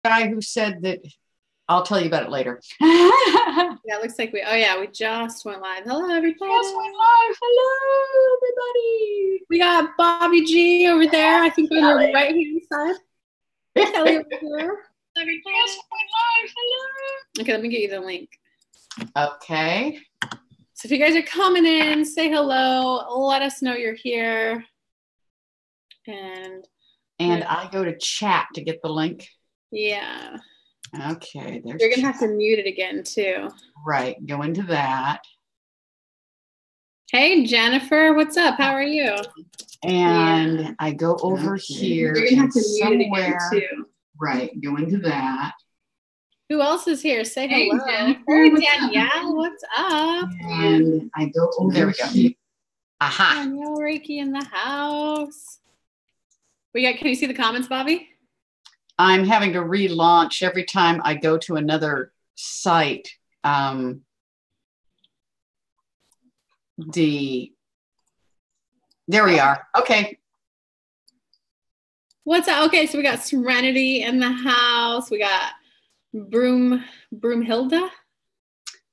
guy who said that I'll tell you about it later. Yeah, it looks like we just went live. Hello, everybody. Just went live. Hello, everybody. We got Bobbie G over there. I think on the right hand side. Kelly over here. Just went live. Hello. Okay, let me get you the link. Okay. So if you guys are coming in, say hello. Let us know you're here. And I go to chat to get the link. Yeah. Okay. You're going to have to mute it again, too. Right. Go into that. Hey, Jennifer. What's up? How are you? And I go over here. You're going to have to mute it again, too. Right. Go into that. Who else is here? Say hello. Jennifer. Hey, Danielle. What's up? And I go over there. We go. Aha. Danielle Reiki in the house. Can you see the comments, Bobbie? I'm having to relaunch every time I go to another site. There we are. Okay. What's up? Okay, so we got Serenity in the house. We got Broomhilda.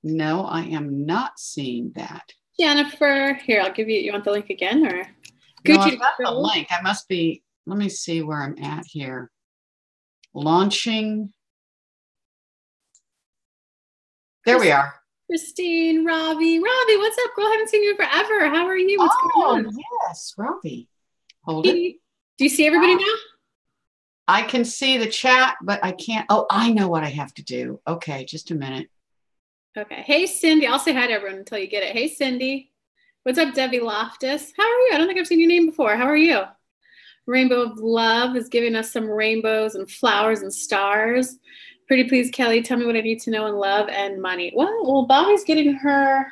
No, I am not seeing that. Jennifer. Here, I'll give you. You want the link again, or? No, I've got the link. I must be. Let me see where I'm at here. Launching. There we are. Christine, Robbie, what's up, girl? I haven't seen you forever. How are you? What's going on? Yes, Robbie. Hold it. Do you see everybody now? I can see the chat, but I can't. Oh, I know what I have to do. Okay, just a minute. Okay. Hey, Cindy. I'll say hi to everyone until you get it. Hey, Cindy. What's up, Debbie Loftus? How are you? I don't think I've seen your name before. How are you? Rainbow of Love is giving us some rainbows and flowers and stars. Pretty please, Kelly, tell me what I need to know in love and money. Well, Bobbie's getting her.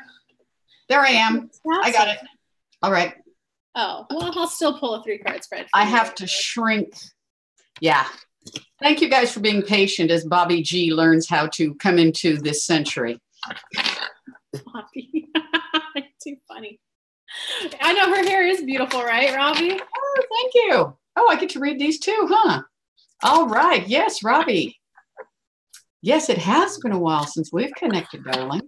There I am. I got it. All right. Oh, well, I'll still pull a 3-card spread. I have to shrink. Yeah. Thank you guys for being patient as Bobbie G learns how to come into this century. Bobbie. Too funny. I know her hair is beautiful, right, Robbie? Oh, thank you. Oh, I get to read these too, huh? All right. Yes, Robbie. Yes, it has been a while since we've connected, darling.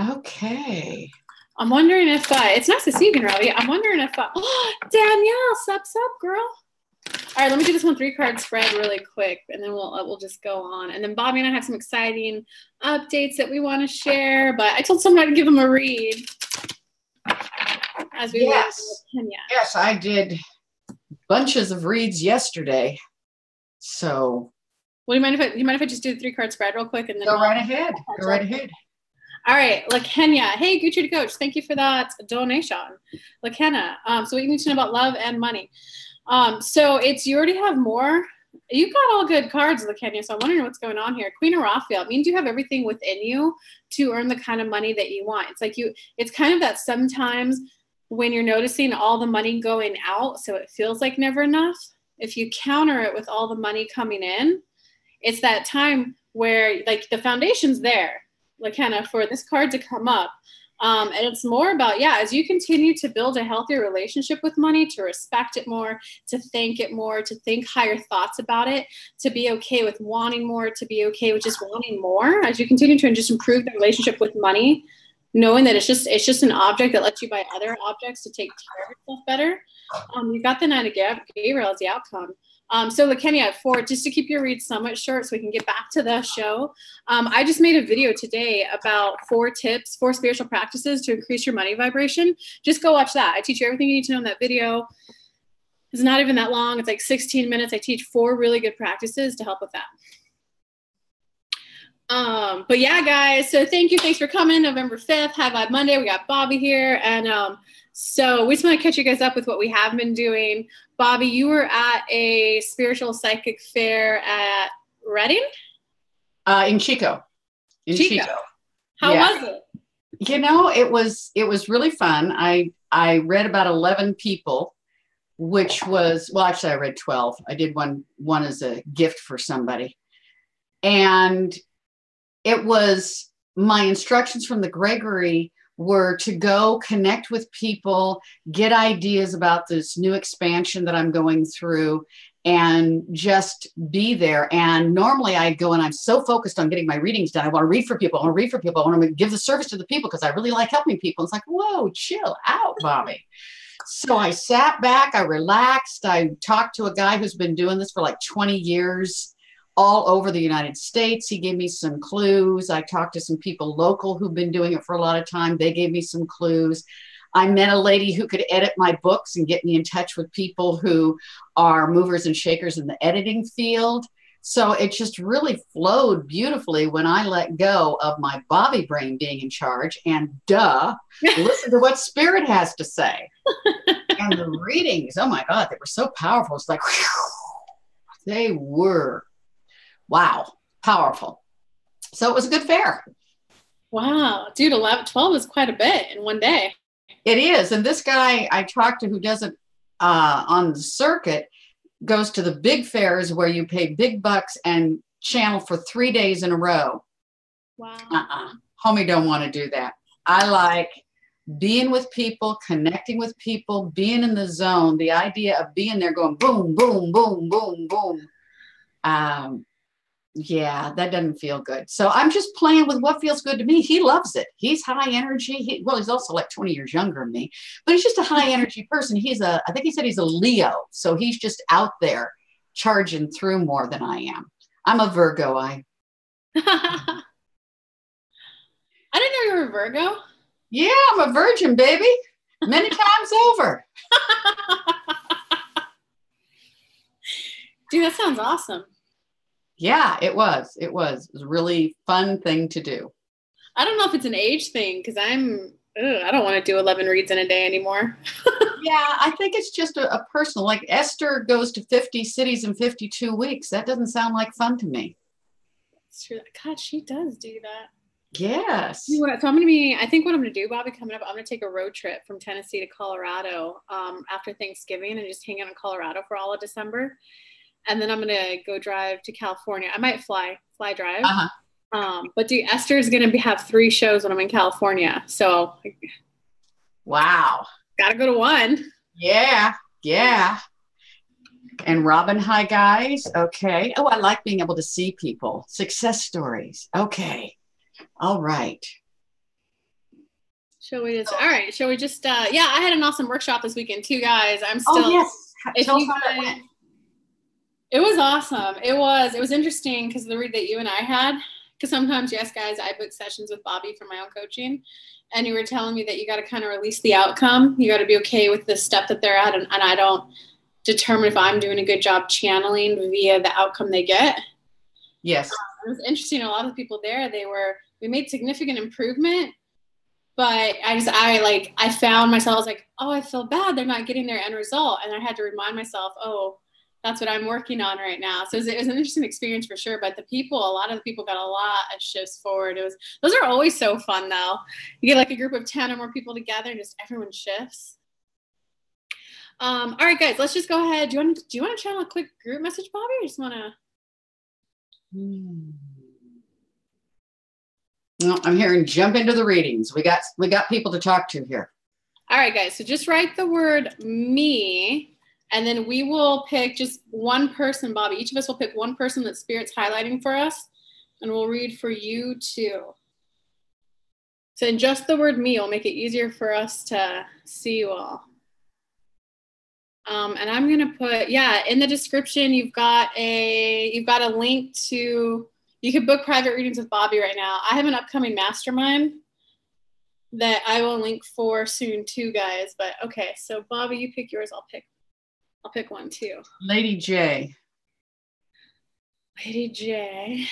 Okay. I'm wondering if it's nice to see you again, Robbie. I'm wondering if Danielle, sup, girl. All right, let me do this 3-card spread really quick, and then we'll just go on. And then Bobbie and I have some exciting updates that we want to share. But I told someone to give them a read as we went to Kenya. Yes, I did bunches of reads yesterday. So. Well, do you mind if I just do the 3-card spread real quick, and then go right ahead. Go right ahead. All right, Kenya. Hey, Gucci to Coach. Thank you for that donation, Kenya. So what you need to know about love and money. So you already have more. You've got all good cards, Kenya. So I'm wondering what's going on here. Queen of Raphael means you have everything within you to earn the kind of money that you want. It's like it's kind of that sometimes when you're noticing all the money going out, so it feels like never enough. If you counter it with all the money coming in, it's that time where the foundation's there, Kenya, for this card to come up. And it's more about, as you continue to build a healthier relationship with money, to respect it more, to thank it more, to think higher thoughts about it, to be okay with wanting more, to be okay with just wanting more. As you continue to just improve the relationship with money, knowing that it's just an object that lets you buy other objects to take care of yourself better. You've got the 9 of Gabriel as the outcome. So Kenya, just to keep your read somewhat short so we can get back to the show, I just made a video today about 4 spiritual practices to increase your money vibration. Just go watch that. I teach you everything you need to know in that video. It's not even that long. It's like 16 minutes. I teach 4 really good practices to help with that. But yeah, guys, so thanks for coming. November 5th, High Vibe Monday. We got Bobbie here. And so we just want to catch you guys up with what we have been doing. Bobbie, you were at a spiritual psychic fair at Reading? In Chico. Chico. How was it? You know, it was really fun. I read about 11 people, which was, well, actually I read 12. I did one as a gift for somebody. And it was, my instructions from the Gregory were to go connect with people, get ideas about this new expansion that I'm going through, and just be there. And normally I go and I'm so focused on getting my readings done. I want to read for people. I want to read for people. I want to give the service to the people because I really like helping people. It's like, whoa, chill out, Bobbie. So I sat back, I relaxed. I talked to a guy who's been doing this for like 20 years all over the United States. He gave me some clues. I talked to some people local who've been doing it for a lot of time. They gave me some clues. I met a lady who could edit my books and get me in touch with people who are movers and shakers in the editing field. So it just really flowed beautifully when I let go of my Bobbie brain being in charge and listen to what spirit has to say. And the readings, oh my God, they were so powerful. It's like, whew, they were, wow, powerful. So it was a good fair. Wow, dude, 12 is quite a bit in one day. It is. And this guy I talked to who does it on the circuit goes to the big fairs where you pay big bucks and channel for 3 days in a row. Wow. Homie don't want to do that. I like being with people, connecting with people, being in the zone, the idea of being there going boom, boom, boom, boom, boom. Yeah, that doesn't feel good. So I'm just playing with what feels good to me. He loves it. He's high energy. He's also like 20 years younger than me, but he's just a high energy person. I think he said he's a Leo. So he's just out there charging through more than I am. I'm a Virgo. I didn't know you were a Virgo. Yeah, I'm a virgin, baby. Many times over. Dude, that sounds awesome. Yeah, it was. It was a really fun thing to do. I don't know if it's an age thing because I don't want to do 11 reads in a day anymore. Yeah, I think it's just a personal, like Esther goes to 50 cities in 52 weeks. That doesn't sound like fun to me. That's true. God, she does do that. Yes. So I think what I'm going to do, Bobbie, coming up, I'm going to take a road trip from Tennessee to Colorado after Thanksgiving and just hang out in Colorado for all of December. And then I'm going to go drive to California. I might fly drive. But dude, Esther is going to have 3 shows when I'm in California. So. Wow. Got to go to one. Yeah. Yeah. And Robin, hi guys. Okay. Oh, I like being able to see people. Success stories. Okay. All right. Shall we just, I had an awesome workshop this weekend too, guys. I'm still. Oh, yes. Tell us how that went. It was awesome. It was interesting because the read that you and I had, because sometimes, yes, guys, I book sessions with Bobbie for my own coaching. And you were telling me that you got to kind of release the outcome. You got to be okay with the step that they're at. And I don't determine if I'm doing a good job channeling via the outcome they get. Yes. It was interesting. A lot of the people there, we made significant improvement. But I found myself, I was like, oh, I feel bad. They're not getting their end result. And I had to remind myself, oh, that's what I'm working on right now. So it was an interesting experience for sure. But a lot of the people got a lot of shifts forward. Those are always so fun though. You get like a group of 10 or more people together and just everyone shifts. All right, guys, let's just go ahead. Do you want to channel a quick group message, Bobbie? Or just want to? No, I'm hearing jump into the readings. We got people to talk to here. All right, guys. So just write the word me. And then we will pick just one person, Bobbie. Each of us will pick one person that Spirit's highlighting for us. And we'll read for you too. So in just the word me will make it easier for us to see you all. And I'm going to put, in the description, you've got a link to, you can book private readings with Bobbie right now. I have an upcoming mastermind that I will link for soon too, guys. But okay, so Bobbie, you pick yours. I'll pick one too. Lady J. Lady J.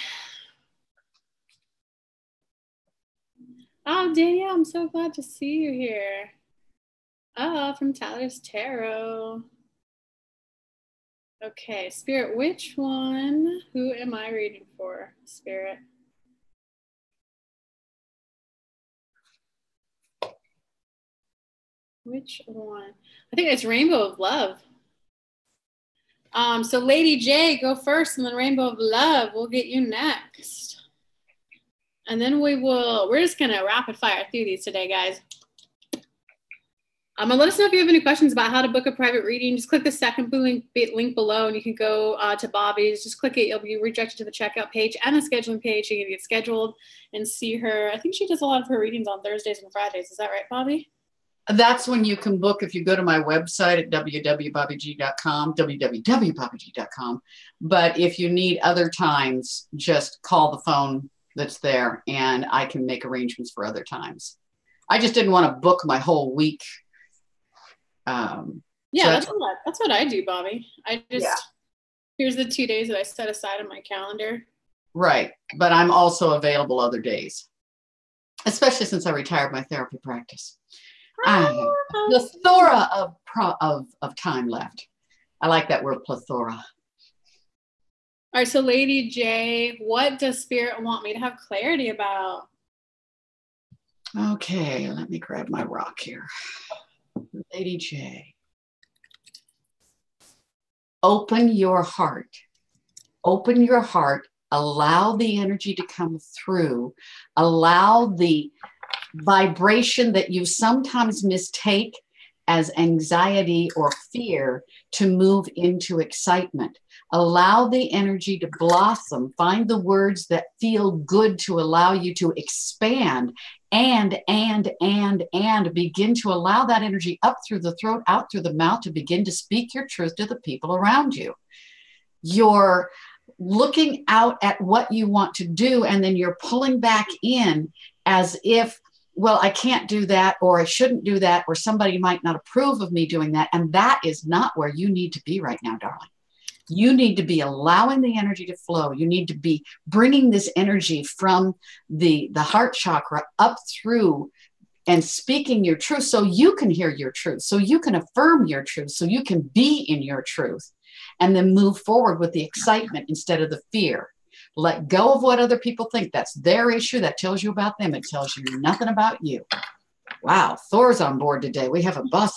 Oh, Danielle, I'm so glad to see you here. Oh, from Tyler's Tarot. Okay, Spirit, which one? Who am I reading for, Spirit? Which one? I think it's Rainbow of Love. So Lady J, go first, and then Rainbow of Love, we'll get you next. And then we're just going to rapid fire through these today, guys. And let us know if you have any questions about how to book a private reading. Just click the second link below and you can go to Bobbie's. Just click it. You'll be redirected to the checkout page and the scheduling page. You can get scheduled and see her. I think she does a lot of her readings on Thursdays and Fridays. Is that right, Bobbie? That's when you can book if you go to my website at www.bobbieg.com, www.bobbieg.com. But if you need other times, just call the phone that's there and I can make arrangements for other times. I just didn't want to book my whole week. Yeah, so that's what I do, Bobbie. Here's the 2 days that I set aside on my calendar. Right. But I'm also available other days, especially since I retired my therapy practice. I have a plethora of time left. I like that word, plethora. All right. So Lady J, what does Spirit want me to have clarity about? Okay. Let me grab my rock here. Lady J. Open your heart. Open your heart. Allow the energy to come through. Allow the vibration that you sometimes mistake as anxiety or fear to move into excitement. Allow the energy to blossom. Find the words that feel good to allow you to expand and begin to allow that energy up through the throat, out through the mouth to begin to speak your truth to the people around you. You're looking out at what you want to do, and then you're pulling back in as if, well, I can't do that, or I shouldn't do that, or somebody might not approve of me doing that. And that is not where you need to be right now, darling. You need to be allowing the energy to flow. You need to be bringing this energy from the heart chakra up through and speaking your truth so you can hear your truth, so you can affirm your truth, so you can be in your truth, and then move forward with the excitement instead of the fear. Let go of what other people think. That's their issue. That tells you about them. It tells you nothing about you. Wow, Thor's on board today. We have a boss.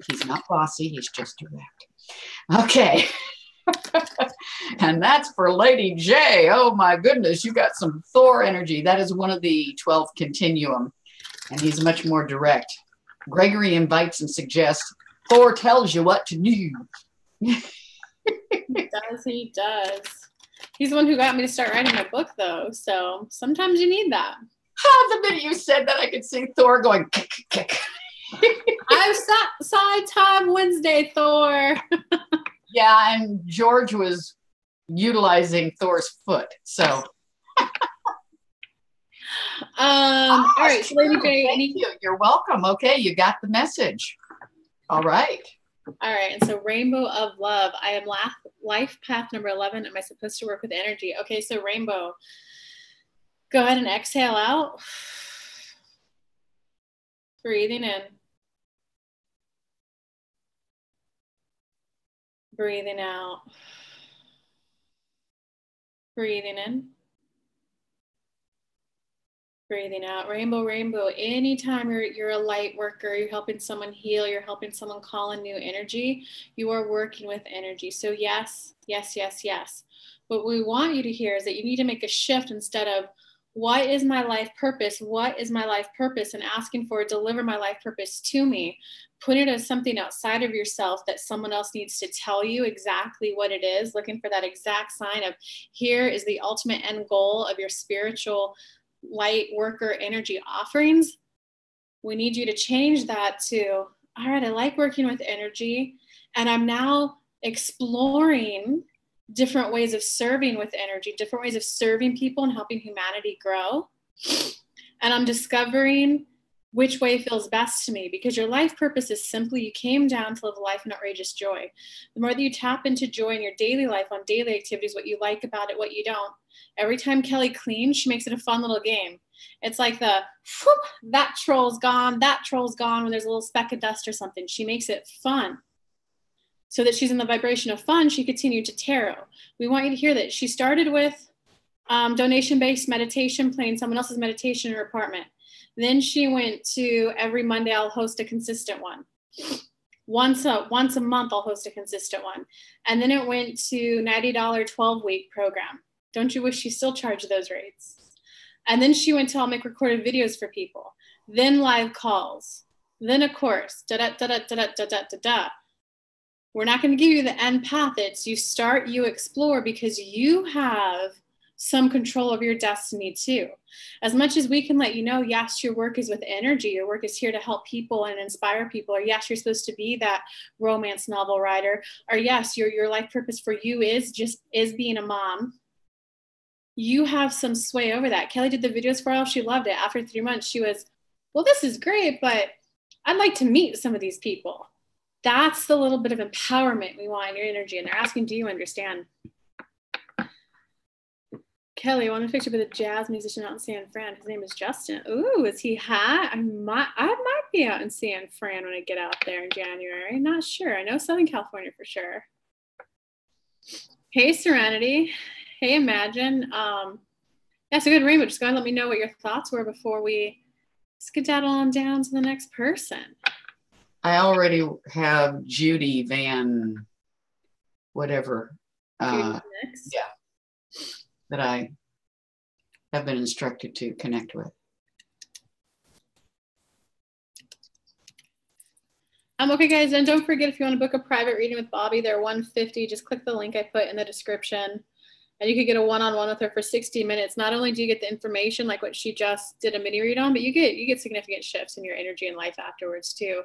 He's not bossy. He's just direct. Okay. And that's for Lady J. Oh my goodness, you got some Thor energy. That is one of the 12 continuum, and he's much more direct. Gregory invites and suggests, Thor tells you what to do. He does. He's the one who got me to start writing my book, though, so sometimes you need that. The minute you said that, I could see Thor going, kick, kick. I've side time Wednesday, Thor. Yeah, and George was utilizing Thor's foot. So, all right, so Lady J, thank you. You're welcome. Okay, you got the message. All right. All right, and so Rainbow of Love. I am life path number 11. Am I supposed to work with energy? Okay, so Rainbow, go ahead and exhale out. Breathing in. Breathing out. Breathing in. Breathing out. Rainbow, rainbow. Anytime you're a light worker, you're helping someone heal, you're helping someone call in new energy, you are working with energy. So yes, yes, yes, yes. What we want you to hear is that you need to make a shift instead of, what is my life purpose? What is my life purpose? And asking for, deliver my life purpose to me. Put it as something outside of yourself that someone else needs to tell you exactly what it is. Looking for that exact sign of, here is the ultimate end goal of your spiritual light worker energy offerings. We need you to change that to, all right, I like working with energy, and I'm now exploring different ways of serving with energy, different ways of serving people and helping humanity grow. And I'm discovering which way feels best to me, because your life purpose is simply, you came down to live a life of outrageous joy. The more that you tap into joy in your daily life, on daily activities, what you like about it, what you don't. Every time Kelly cleans, she makes it a fun little game. It's like the, whoop, that troll's gone, when there's a little speck of dust or something. She makes it fun. So that she's in the vibration of fun, she continued to tarot. We want you to hear that. She started with donation-based meditation, playing someone else's meditation in her apartment. Then she went to, every Monday I'll host a consistent one. Once a month I'll host a consistent one. And then it went to $90 12-week program. Don't you wish she still charged those rates? And then she went to, I'll make recorded videos for people. Then live calls. Then of course, da da da da da da da da da. We're not going to give you the end path. It's you start, you explore, because you have some control of your destiny too. As much as we can let you know, yes, your work is with energy. Your work is here to help people and inspire people. Or yes, you're supposed to be that romance novel writer. Or yes, your life purpose for you is being a mom. You have some sway over that. Kelly did the videos for all. She loved it. After 3 months, she was, well, this is great, but I'd like to meet some of these people. That's the little bit of empowerment we want in your energy. And they're asking, do you understand? Kelly, I want to picture with a jazz musician out in San Fran. His name is Justin. Ooh, is he hot? I might be out in San Fran when I get out there in January. Not sure. I know Southern California for sure. Hey, Serenity. Hey, Imagine. Yeah, so good, Rainbow. Just go ahead and let me know what your thoughts were before we skedaddle on down to the next person. I already have Judy Van, whatever. Yeah, that I have been instructed to connect with. Okay, guys, and don't forget, if you want to book a private reading with Bobbie, they're $150. Just click the link I put in the description, and you could get a one-on-one with her for 60 minutes. Not only do you get the information like what she just did a mini read on, but you get significant shifts in your energy and life afterwards too.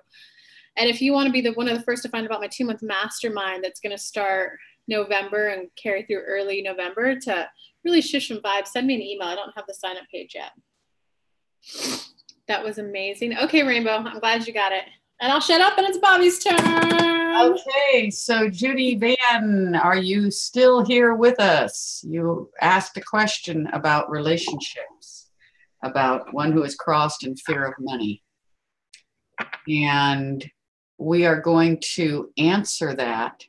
And if you want to be one of the first to find about my 2-month mastermind that's going to start November and carry through early November to really shift some vibes, send me an email. I don't have the sign-up page yet. That was amazing. Okay, Rainbow, I'm glad you got it. And I'll shut up and it's Bobbie's turn. Okay, so Judy Van, are you still here with us? You asked a question about relationships, about one who is crossed in fear of money. And we are going to answer that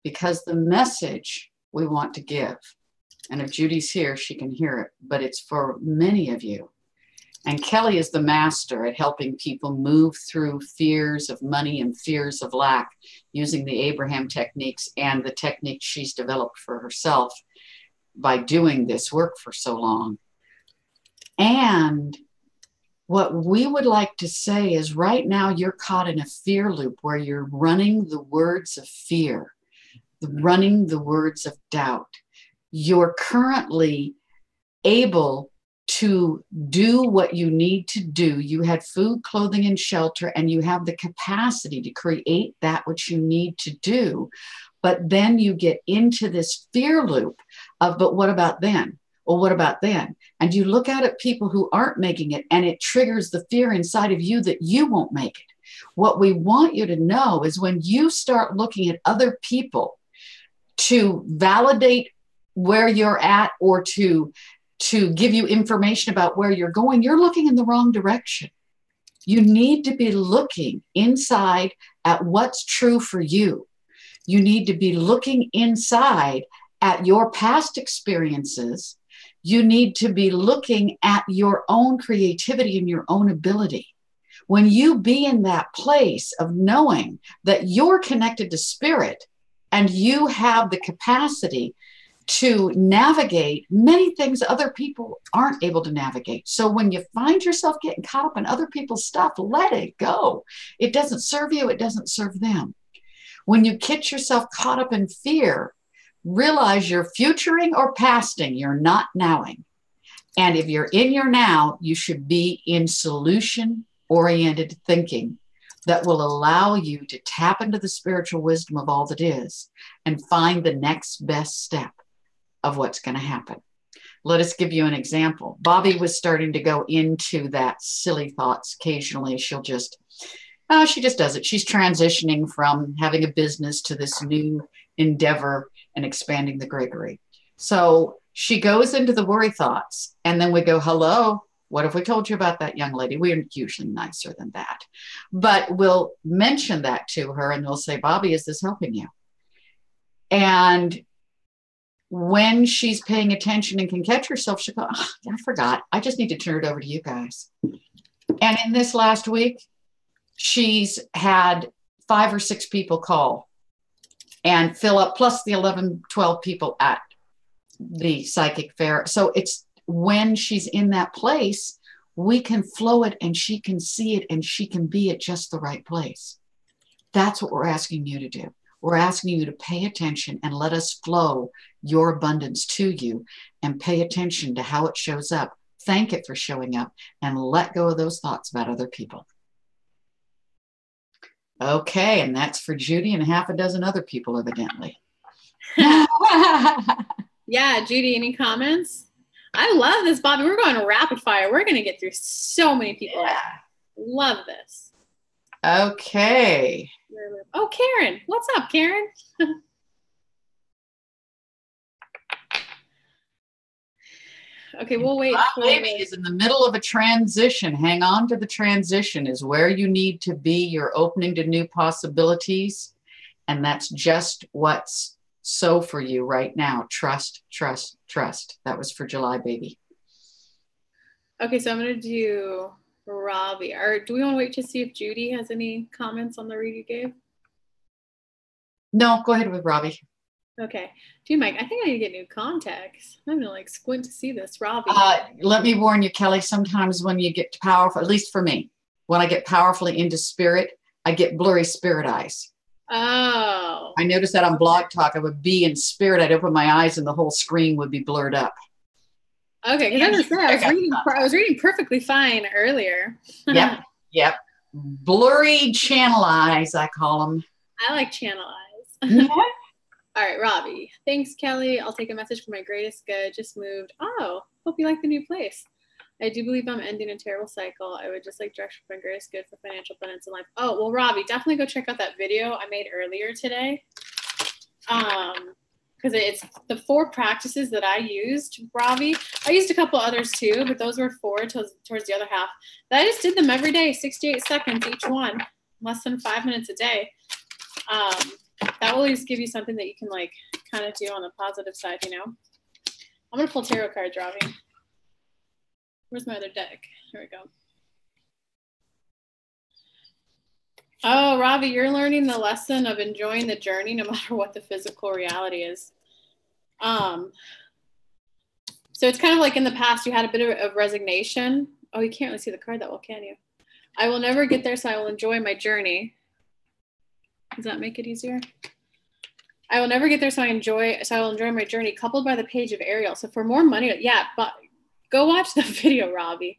because the message we want to give, and if Judy's here, she can hear it, but it's for many of you. And Kelly is the master at helping people move through fears of money and fears of lack using the Abraham techniques and the technique she's developed for herself by doing this work for so long. And what we would like to say is right now you're caught in a fear loop where you're running the words of fear, running the words of doubt. You're currently able to do what you need to do. You had food, clothing, and shelter, and you have the capacity to create that which you need to do. But then you get into this fear loop of, but what about then? Well, what about then? And you look out at people who aren't making it, and it triggers the fear inside of you that you won't make it. What we want you to know is when you start looking at other people to validate where you're at or to give you information about where you're going, you're looking in the wrong direction. You need to be looking inside at what's true for you. You need to be looking inside at your past experiences. You need to be looking at your own creativity and your own ability. When you be in that place of knowing that you're connected to spirit and you have the capacity to navigate many things other people aren't able to navigate. So when you find yourself getting caught up in other people's stuff, let it go. It doesn't serve you. It doesn't serve them. When you get yourself caught up in fear, realize you're futuring or pasting. You're not nowing. And if you're in your now, you should be in solution-oriented thinking that will allow you to tap into the spiritual wisdom of all that is and find the next best step of what's going to happen. Let us give you an example. Bobbie was starting to go into that silly thoughts. Occasionally she just does it. She's transitioning from having a business to this new endeavor and expanding the Gregory. So she goes into the worry thoughts, and then we go, hello, what have we told you about that young lady? We're usually nicer than that. But we'll mention that to her and we'll say, Bobbie, is this helping you? And when she's paying attention and can catch herself, she'll go, oh, I forgot. I just need to turn it over to you guys. And in this last week, she's had 5 or 6 people call and fill up, plus the 11, 12 people at the psychic fair. So it's when she's in that place we can flow it and she can see it and she can be at just the right place. That's what we're asking you to do. We're asking you to pay attention and let us flow your abundance to you and pay attention to how it shows up. Thank it for showing up and let go of those thoughts about other people. Okay, and that's for Judy and half a dozen other people, evidently. Yeah, Judy, any comments? I love this, Bobbie. We're going rapid fire. We're going to get through so many people. Yeah. Love this. Okay. Oh, Karen. What's up, Karen? Okay, we'll wait. Baby is in the middle of a transition. Hang on to the transition is where you need to be. You're opening to new possibilities. And that's just what's so for you right now. Trust, trust, trust. That was for July, baby. Okay, so I'm going to do Robbie. Or do we want to wait to see if Judy has any comments on the read you gave? No, go ahead with Robbie. Okay. Gee, Mike, I think I need to get new contacts. I'm going to like squint to see this. Robbie. Let me warn you, Kelly, sometimes when you get powerful, at least for me, when I get powerfully into spirit, I get blurry spirit eyes. Oh. I noticed that on Blog Talk. I would be in spirit. I'd open my eyes and the whole screen would be blurred up. Okay, because I was reading perfectly fine earlier. Yep. Blurry channel eyes, I call them. I like channel eyes. All right, Robbie. Thanks, Kelly. I'll take a message for my greatest good. Just moved. Oh, hope you like the new place. I do believe I'm ending a terrible cycle. I would just like direction for my greatest good for financial abundance in life. Oh, well, Robbie, definitely go check out that video I made earlier today. Because it's the 4 practices that I used, Robbie. I used a couple others too, but those were 4 towards the other half. I just did them every day, 68 seconds each one, less than 5 minutes a day. That will at least give you something that you can like kind of do on the positive side, you know. I'm gonna pull tarot cards, Robbie. Where's my other deck? Here we go. Oh, Robbie, you're learning the lesson of enjoying the journey no matter what the physical reality is. So it's kind of like in the past you had a bit of resignation. Oh, you can't really see the card that well, can you? I will never get there, so I will enjoy my journey. Does that make it easier? I will never get there, so I will enjoy my journey, coupled by the page of Ariel. So for more money, yeah, but go watch the video, Robbie.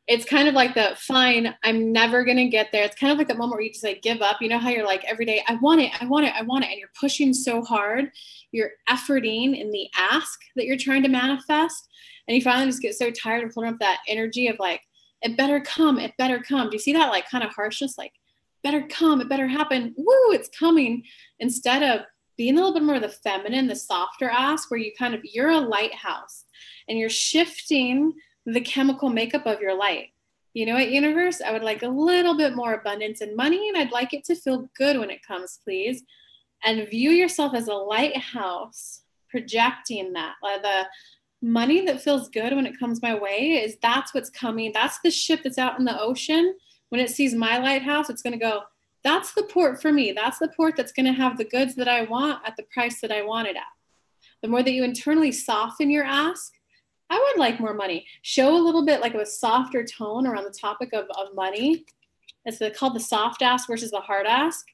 It's kind of like the fine, I'm never going to get there. It's kind of like that moment where you just like give up. You know how you're like every day, I want it. And you're pushing so hard. You're efforting in the ask that you're trying to manifest. And you finally just get so tired of holding up that energy of like, it better come. Do you see that like kind of harshness? Like, better come, it better happen. Woo, it's coming. Instead of being a little bit more of the feminine, the softer ask, where you're a lighthouse and you're shifting the chemical makeup of your light. You know what, universe? I would like a little bit more abundance and money, and I'd like it to feel good when it comes, please. And view yourself as a lighthouse, projecting that. The money that feels good when it comes my way that's what's coming. That's the ship that's out in the ocean. When it sees my lighthouse, it's going to go, that's the port for me. That's the port that's going to have the goods that I want at the price that I want it at. The more that you internally soften your ask, I would like more money. Show a little bit like a softer tone around the topic of money. It's called the soft ask versus the hard ask.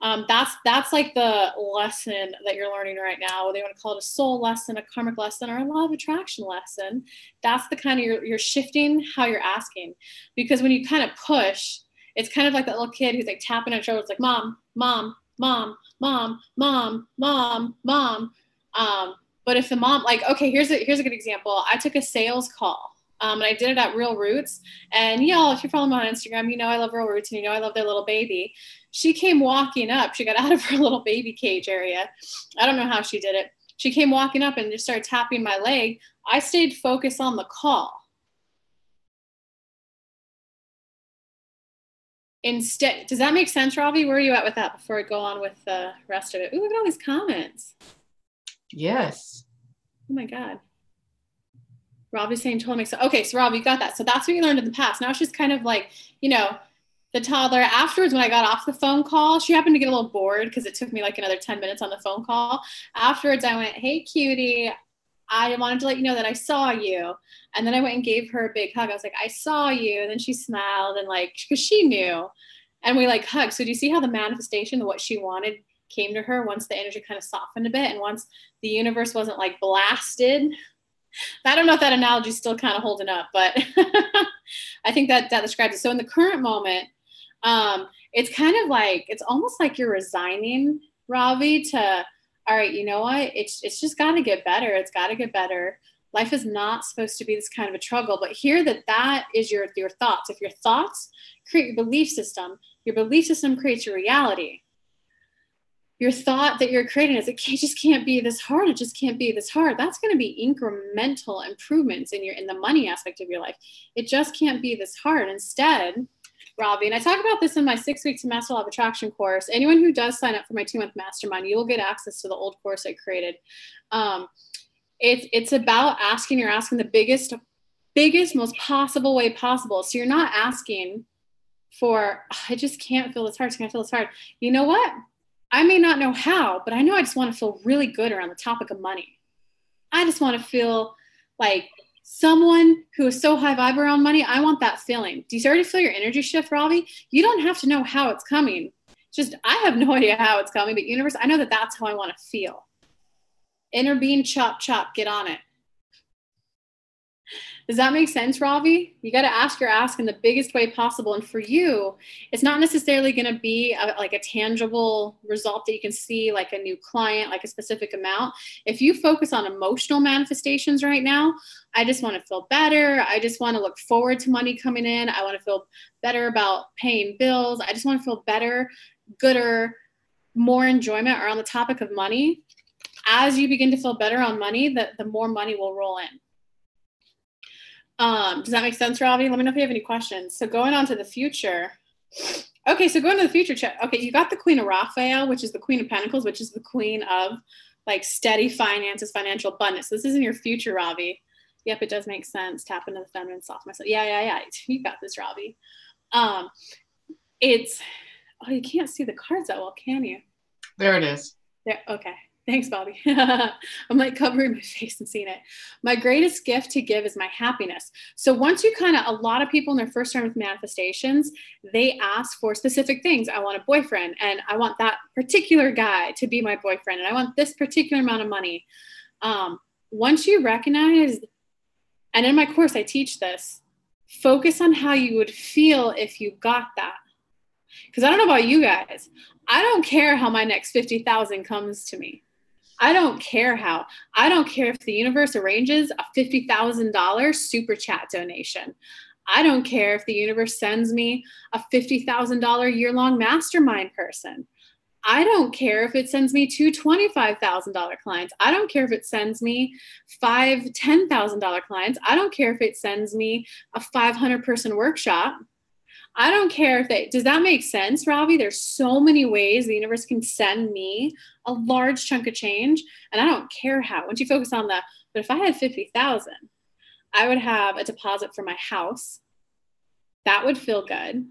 That's like the lesson that you're learning right now, whether you want to call it a soul lesson, a karmic lesson, or a law of attraction lesson. That's the kind of you're shifting how you're asking, because when you kind of push, it's kind of like that little kid who's like tapping on your shoulder. It's like mom, mom, mom, mom, mom, mom, mom. But if the mom, like, okay, here's a good example. I took a sales call. And I did it at Real Roots. And y'all, if you're following me on Instagram, you know I love Real Roots and you know I love their little baby. She came walking up. She got out of her little baby cage area. I don't know how she did it. She came walking up and just started tapping my leg. I stayed focused on the call. Instead, does that make sense, Robbie? Where are you at with that before I go on with the rest of it? Ooh, look at all these comments. Yes. Oh my God. Robbie's saying totally makes sense. Okay, so Robbie, you got that. So that's what you learned in the past. Now it's just kind of like, you know, the toddler. Afterwards, when I got off the phone call, she happened to get a little bored because it took me like another 10 minutes on the phone call. Afterwards, I went, hey, cutie, I wanted to let you know that I saw you. And then I went and gave her a big hug. I was like, I saw you. And then she smiled and like, because she knew. And we like hugged. So do you see how the manifestation of what she wanted came to her once the energy kind of softened a bit and once the universe wasn't like blasted? I don't know if that analogy is still kind of holding up, but I think that describes it. So in the current moment, it's kind of like, it's almost like you're resigning, Ravi, to, all right, you know what? It's just got to get better. It's got to get better. Life is not supposed to be this kind of a struggle, but here that is your thoughts. If your thoughts create your belief system creates your reality. Your thought that you're creating is, it just can't be this hard. It just can't be this hard. That's going to be incremental improvements in the money aspect of your life. It just can't be this hard. Instead, Robbie, and I talk about this in my 6 weeks to Master Law of Attraction course. Anyone who does sign up for my 2-month mastermind, you will get access to the old course I created. It's about asking the biggest, most possible way possible. So you're not asking for, I just can't feel this hard. Can't feel this hard. You know what? I may not know how, but I know I just want to feel really good around the topic of money. I just want to feel like someone who is so high vibe around money. I want that feeling. Do you already feel your energy shift, Robbie? You don't have to know how it's coming. Just, I have no idea how it's coming, but universe, I know that that's how I want to feel. Inner being, chop, get on it. Does that make sense, Ravi? You got to ask your ask in the biggest way possible. And for you, it's not necessarily going to be like a tangible result that you can see, like a new client, like a specific amount. If you focus on emotional manifestations right now, I just want to feel better. I just want to look forward to money coming in. I want to feel better about paying bills. I just want to feel better, gooder, more enjoyment around the topic of money. As you begin to feel better on money, the more money will roll in. Does that make sense, Ravi? Let me know if you have any questions. So going on to the future. Okay, so going to the future check. Okay, you got the Queen of Raphael, which is the Queen of Pentacles, which is the queen of like steady finances, financial abundance. So this is in your future, Ravi. Yep, it does make sense. Tap into the feminine, soft myself. Yeah. You got this, Ravi. It's, oh, you can't see the cards that well, can you? There it is. There. Okay. Thanks, Bobbie. I'm like covering my face and seeing it. My greatest gift to give is my happiness. So once you a lot of people in their first time with manifestations, they ask for specific things. I want a boyfriend and I want that particular guy to be my boyfriend. And I want this particular amount of money. Once you recognize, and in my course, I teach this, focus on how you would feel if you got that. Because I don't know about you guys. I don't care how my next 50,000 comes to me. I don't care how. I don't care if the universe arranges a $50,000 super chat donation. I don't care if the universe sends me a $50,000 year-long mastermind person. I don't care if it sends me 2 $25,000 clients. I don't care if it sends me 5 $10,000 clients. I don't care if it sends me a 500-person workshop. I don't care if does that make sense, Ravi? There's so many ways the universe can send me a large chunk of change, and I don't care how. Once you focus on but if I had 50,000, I would have a deposit for my house. That would feel good.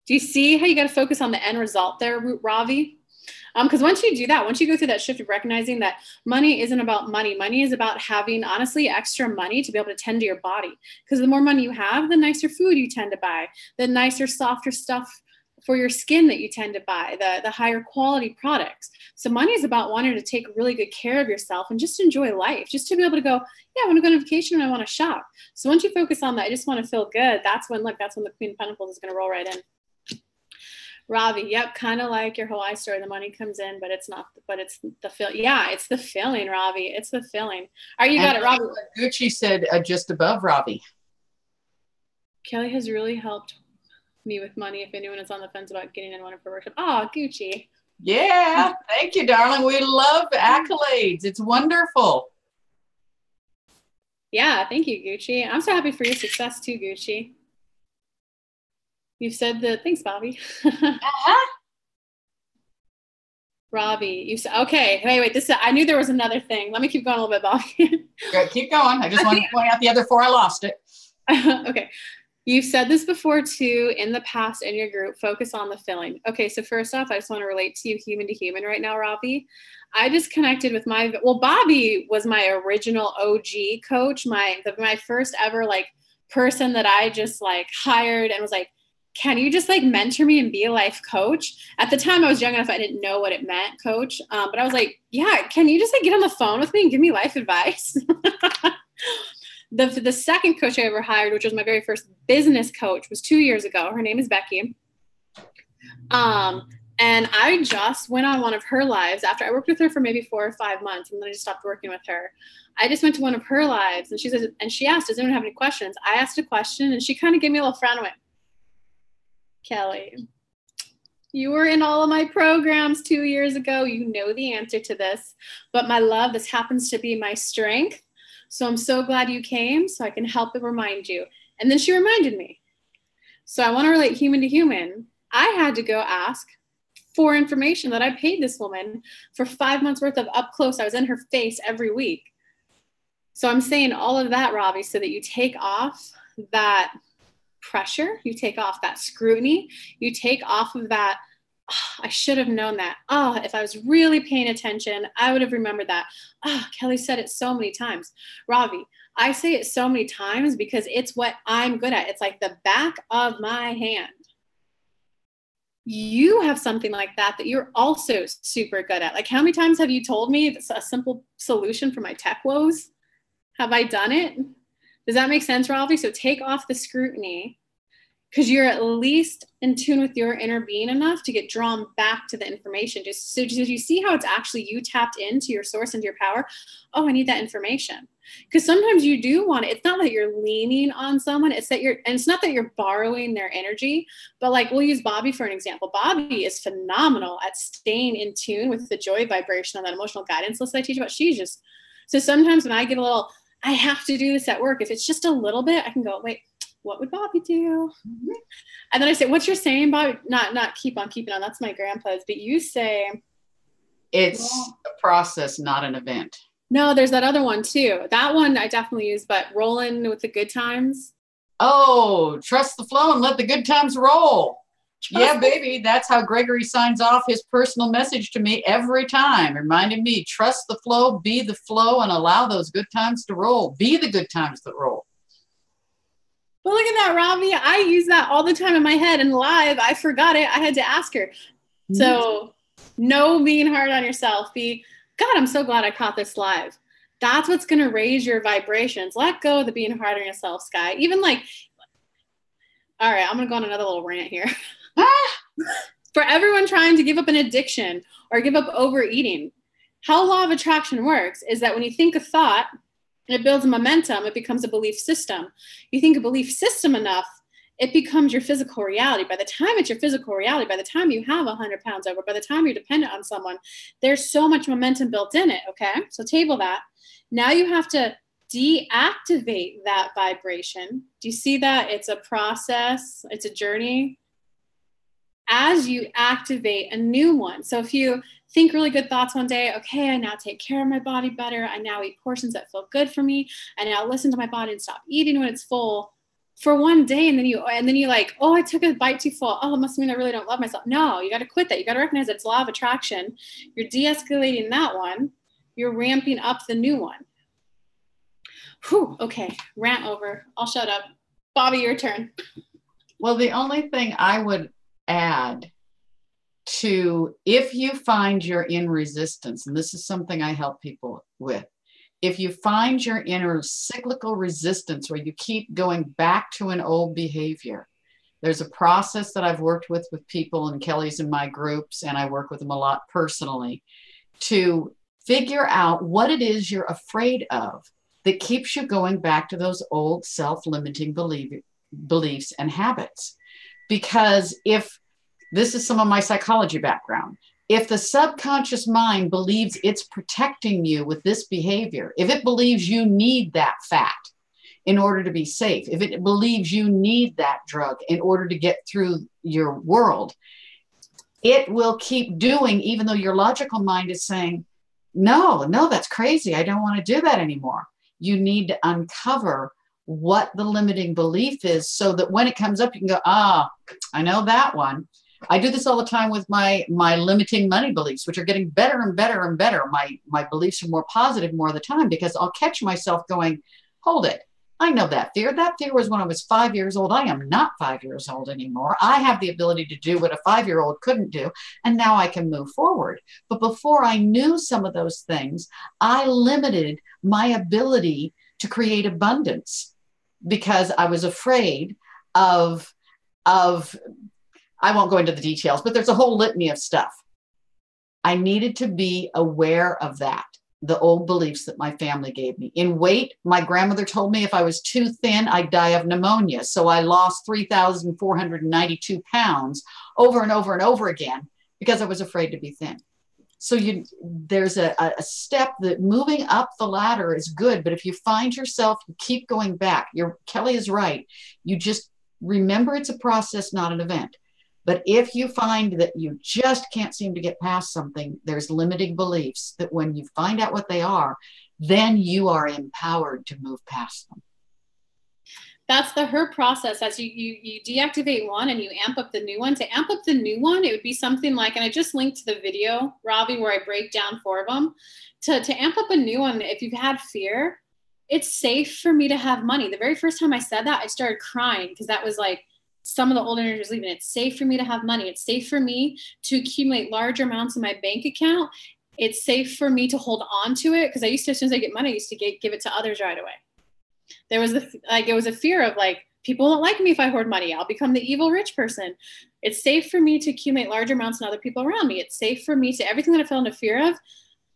Do you see how you got to focus on the end result there, Ravi? Because once you do that, once you go through that shift of recognizing that money isn't about money, money is about having, honestly, extra money to be able to tend to your body. Because the more money you have, the nicer food you tend to buy, the nicer, softer stuff for your skin that you tend to buy, the higher quality products. So money is about wanting to take really good care of yourself and just enjoy life, just to be able to go, yeah, I want to go on vacation and I want to shop. So once you focus on that, I just want to feel good. That's when the Queen of Pentacles is going to roll right in. Ravi, yep, kind of like your Hawaii story. The money comes in, but it's not, but it's the feel. Yeah, it's the feeling, Ravi. It's the feeling. All right, you got it, Ravi. Gucci said just above Ravi. Kelly has really helped me with money. If anyone is on the fence about getting in one of her workshops. Oh, Gucci. Yeah, thank you, darling. We love accolades. It's wonderful. Yeah, thank you, Gucci. I'm so happy for your success too, Gucci. You've said that. Thanks, Bobbie. Ravi, you said, okay, wait, I knew there was another thing. Let me keep going a little bit, Bobbie. Keep going. I just want to point out the other 4. I lost it. Okay. You've said this before too in the past in your group, focus on the feeling. Okay, so first off, I just want to relate to you human to human right now, Robbie. I just connected with Bobbie was my original OG coach, my first ever like person that I just like hired and was like, can you just like mentor me and be a life coach? At the time I was young enough, I didn't know what it meant, coach. But I was like, yeah, can you just like get on the phone with me and give me life advice? The second coach I ever hired, which was my very first business coach, was 2 years ago. Her name is Becky. And I just went on one of her lives after I worked with her for maybe 4 or 5 months, and then I just stopped working with her. I just went to one of her lives, and she asked, does anyone have any questions? I asked a question, and she kind of gave me a little frown and went, Kelly, you were in all of my programs 2 years ago. You know the answer to this, but my love, this happens to be my strength. So I'm so glad you came so I can help and remind you. And then she reminded me. So I want to relate human to human. I had to go ask for information that I paid this woman for 5 months worth of up close. I was in her face every week. So I'm saying all of that, Robbie, so that you take off that pressure, you take off that scrutiny, you take off of that, oh, I should have known that. Oh, if I was really paying attention, I would have remembered that. Oh, Kelly said it so many times. Robbie, I say it so many times because it's what I'm good at. It's like the back of my hand. You have something like that you're also super good at. Like, how many times have you told me it's a simple solution for my tech woes? Have I done it? Does that make sense, Robbie? So take off the scrutiny, because you're at least in tune with your inner being enough to get drawn back to the information. Just so you see how it's actually you tapped into your source, into your power. Oh, I need that information. Because sometimes you do want it. It's not that you're leaning on someone. It's that it's not that you're borrowing their energy, but like we'll use Bobbie for an example. Bobbie is phenomenal at staying in tune with the joy vibration on that emotional guidance list I teach about. So sometimes when I get a little, I have to do this at work. If it's just a little bit, I can go, wait, what would Bobbie do? Mm-hmm. And then I say, what's your saying, Bobbie? Not keep on keeping on. That's my grandpa's. But you say, it's a process, not an event. No, there's that other one too. That one I definitely use, but rolling with the good times. Oh, trust the flow and let the good times roll. Yeah, baby. That's how Gregory signs off his personal message to me every time, reminding me, trust the flow, be the flow, and allow those good times to roll. Be the good times that roll. But look at that, Robbie. I use that all the time in my head, and live, I forgot it. I had to ask her. Mm-hmm. So no being hard on yourself. God, I'm so glad I caught this live. That's what's going to raise your vibrations. Let go of the being hard on yourself, Sky. Even like, all right, I'm going to go on another little rant here. For everyone trying to give up an addiction or give up overeating, how law of attraction works is that when you think a thought and it builds momentum, it becomes a belief system. You think a belief system enough, it becomes your physical reality. By the time it's your physical reality, by the time you have 100 pounds over, by the time you're dependent on someone, there's so much momentum built in it, okay? So table that. Now you have to deactivate that vibration. Do you see that? It's a process. It's a journey. As you activate a new one. So if you think really good thoughts one day, okay, I now take care of my body better. I now eat portions that feel good for me. I now listen to my body and stop eating when it's full. For one day, and then you like, oh, I took a bite too full. Oh, it must mean I really don't love myself. No, you got to quit that. You got to recognize that it's law of attraction. You're de-escalating that one. You're ramping up the new one. Whew, okay, rant over. I'll shut up. Bobbie, your turn. Well, the only thing I would add to, if you find you're in resistance, and this is something I help people with, if you find your inner cyclical resistance where you keep going back to an old behavior, there's a process that I've worked with people, and Kelly's in my groups, and I work with them a lot personally, to figure out what it is you're afraid of that keeps you going back to those old self-limiting beliefs and habits. Because if this is some of my psychology background, if the subconscious mind believes it's protecting you with this behavior, if it believes you need that fat in order to be safe, if it believes you need that drug in order to get through your world, it will keep doing, even though your logical mind is saying, no, that's crazy. I don't want to do that anymore. You need to uncover what the limiting belief is, so that when it comes up, you can go, ah, I know that one. I do this all the time with my limiting money beliefs, which are getting better and better and better. My beliefs are more positive more of the time, because I'll catch myself going, hold it. I know that fear. That fear was when I was 5 years old. I am not 5 years old anymore. I have the ability to do what a 5-year-old couldn't do. And now I can move forward. But before I knew some of those things, I limited my ability to create abundance because I was afraid of I won't go into the details, but there's a whole litany of stuff. I needed to be aware of that, the old beliefs that my family gave me. In weight, my grandmother told me if I was too thin, I'd die of pneumonia. So I lost 3,492 pounds over and over and over again because I was afraid to be thin. So there's a step that moving up the ladder is good, but if you find yourself, you keep going back. Kelly is right. You just remember it's a process, not an event. But if you find that you just can't seem to get past something, there's limiting beliefs that when you find out what they are, then you are empowered to move past them. That's her process. As you deactivate one and you amp up the new one. To amp up the new one, it would be something like, and I just linked to the video, Robbie, where I break down 4 of them. To amp up a new one, if you've had fear, it's safe for me to have money. The very first time I said that, I started crying because that was like, some of the old energy was leaving. It's safe for me to have money. It's safe for me to accumulate large amounts in my bank account. It's safe for me to hold on to it, because I used to, as soon as I get money, I used to give it to others right away. There was it was a fear of like, people won't like me if I hoard money. I'll become the evil rich person. It's safe for me to accumulate large amounts in other people around me. It's safe for me to, everything that I fell into fear of,